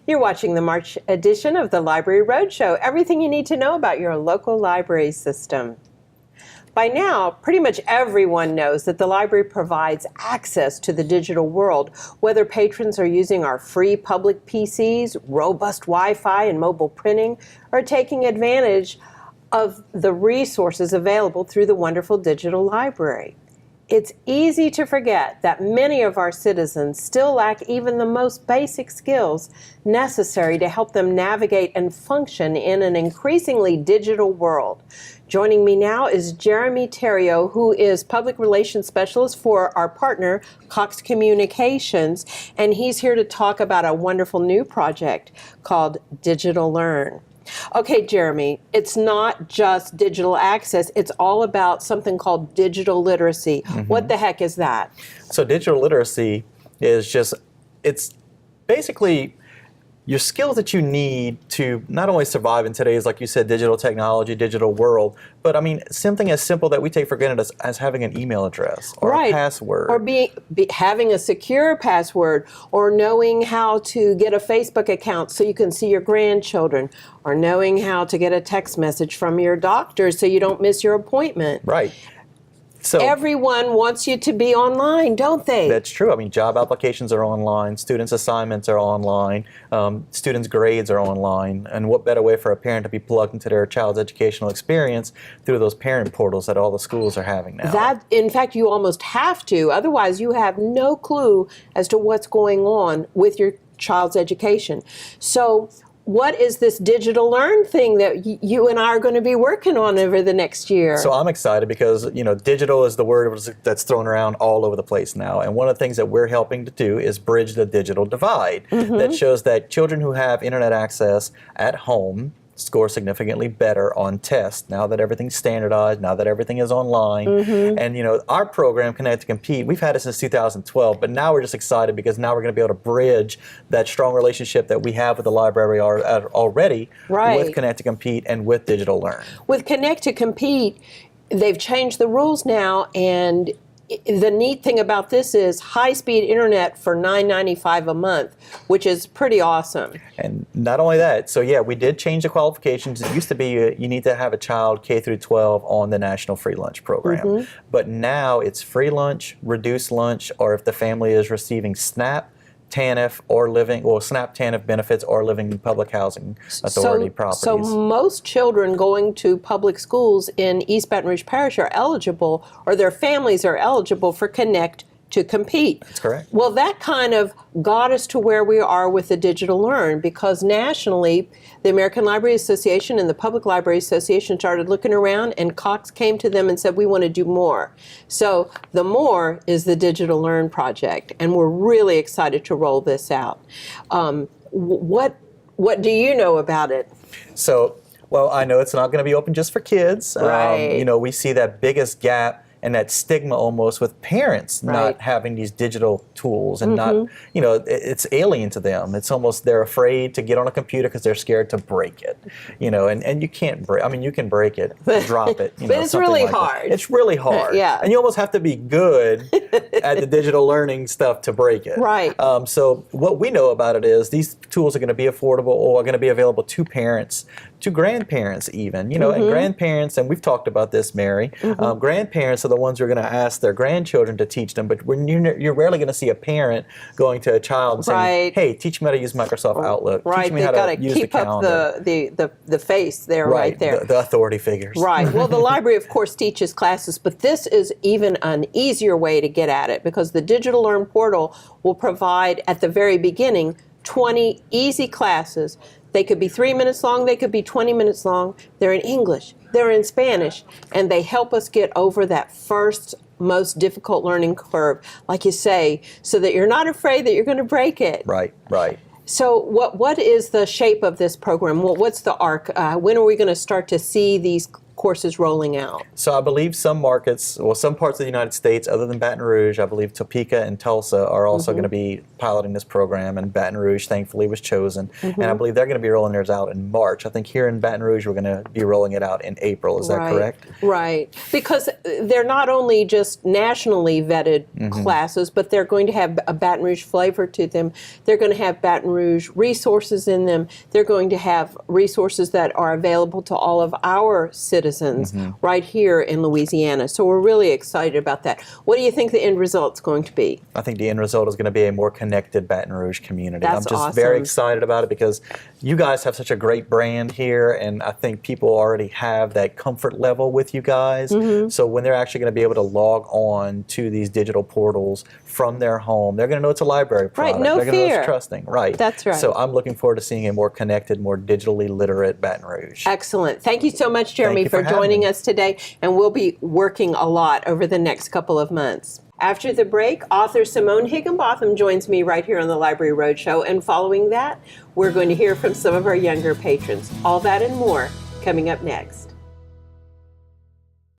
You're watching the March edition of the Library Roadshow, everything you need to know about your local library system. By now, pretty much everyone knows that the library provides access to the digital world, whether patrons are using our free public PCs, robust Wi-Fi and mobile printing, or taking advantage of the resources available through the wonderful digital library. It's easy to forget that many of our citizens still lack even the most basic skills necessary to help them navigate and function in an increasingly digital world. Joining me now is Jeremy Theriault, who is Public Relations Specialist for our partner, Cox Communications, and he's here to talk about a wonderful new project called Digital Learn. Okay, Jeremy, it's not just digital access, it's all about something called digital literacy. What the heck is that? So digital literacy is it's basically your skills that you need to not only survive in today's, like you said, digital technology, digital world, but I mean, something as simple that we take for granted as having an email address or a password. Or having a secure password, or knowing how to get a Facebook account so you can see your grandchildren, or knowing how to get a text message from your doctor so you don't miss your appointment. Right. So everyone wants you to be online, don't they? That's true. I mean, job applications are online, students' assignments are online, students' grades are online, and what better way for a parent to be plugged into their child's educational experience through those parent portals that all the schools are having now. In fact, you almost have to, otherwise you have no clue as to what's going on with your child's education. So what is this Digital Learn thing that you and I are going to be working on over the next year? So I'm excited because, you know, digital is the word that's thrown around all over the place now. And one of the things that we're helping to do is bridge the digital divide. That shows that children who have internet access at home score significantly better on tests now that everything's standardized, now that everything is online. And, you know, our program, Connect to Compete, we've had it since 2012, but now we're just excited because now we're going to be able to bridge that strong relationship that we have with the library already with Connect to Compete and with Digital Learn. With Connect to Compete, they've changed the rules now, and the neat thing about this is high-speed internet for $9.95 a month, which is pretty awesome. And not only that, so yeah, we did change the qualifications. It used to be you need to have a child K through 12 on the National Free Lunch Program. But now it's free lunch, reduced lunch, or if the family is receiving SNAP, TANF, or SNAP TANF benefits, or living in public housing authority properties. So most children going to public schools in East Baton Rouge Parish are eligible, or their families are eligible for Connect to Compete. That's correct. Well, that kind of got us to where we are with the Digital Learn, because nationally, the American Library Association and the Public Library Association started looking around, and Cox came to them and said, we want to do more. So the more is the Digital Learn project, and we're really excited to roll this out. What do you know about it? So, well, I know it's not going to be open just for kids. You know, we see that biggest gap and that stigma almost with parents not having these digital tools and not, you know, it's alien to them. It's almost they're afraid to get on a computer because they're scared to break it, you know, and you can't break, I mean, you can break it, drop it, you know, but it's really hard. It's really hard. And you almost have to be good at the digital learning stuff to break it. So what we know about it is these tools are going to be affordable or are going to be available to parents, to grandparents even, you know, and grandparents, and we've talked about this, Mary, grandparents are the ones who are going to ask their grandchildren to teach them, but when you're rarely going to see a parent going to a child and saying, hey, teach me how to use Microsoft Outlook, teach me how to use the calendar. Keep up the face there, right there. The authority figures. Well, the library, of course, teaches classes, but this is even an easier way to get at it, because the Digital Learn portal will provide, at the very beginning, 20 easy classes. They could be 3 minutes long, they could be 20 minutes long. They're in English, they're in Spanish, and they help us get over that first most difficult learning curve, like you say, so that you're not afraid that you're going to break it. Right. So what is the shape of this program? What's the arc? When are we going to start to see these course is rolling out? So I believe some markets, well, some parts of the United States, other than Baton Rouge, I believe Topeka and Tulsa are also going to be piloting this program, and Baton Rouge, thankfully, was chosen. And I believe they're going to be rolling theirs out in March. I think here in Baton Rouge, we're going to be rolling it out in April. Is that correct? Right. Because they're not only just nationally vetted classes, but they're going to have a Baton Rouge flavor to them. They're going to have Baton Rouge resources in them. They're going to have resources that are available to all of our citizens right here in Louisiana. So we're really excited about that. What do you think the end result's going to be? I think the end result is going to be a more connected Baton Rouge community. That's I'm just awesome. very excited about it because you guys have such a great brand here, and I think people already have that comfort level with you guys. So when they're actually going to be able to log on to these digital portals from their home, they're going to know it's a library product. Right, no they're going to know fear. it's trusting. Right. That's right. So I'm looking forward to seeing a more connected, more digitally literate Baton Rouge. Excellent. Thank you so much, Jeremy, you for for having joining me. us today. And we'll be working a lot over the next couple of months. After the break, author Simone Higginbotham joins me right here on the Library Roadshow. And following that, we're going to hear from some of our younger patrons. All that and more coming up next.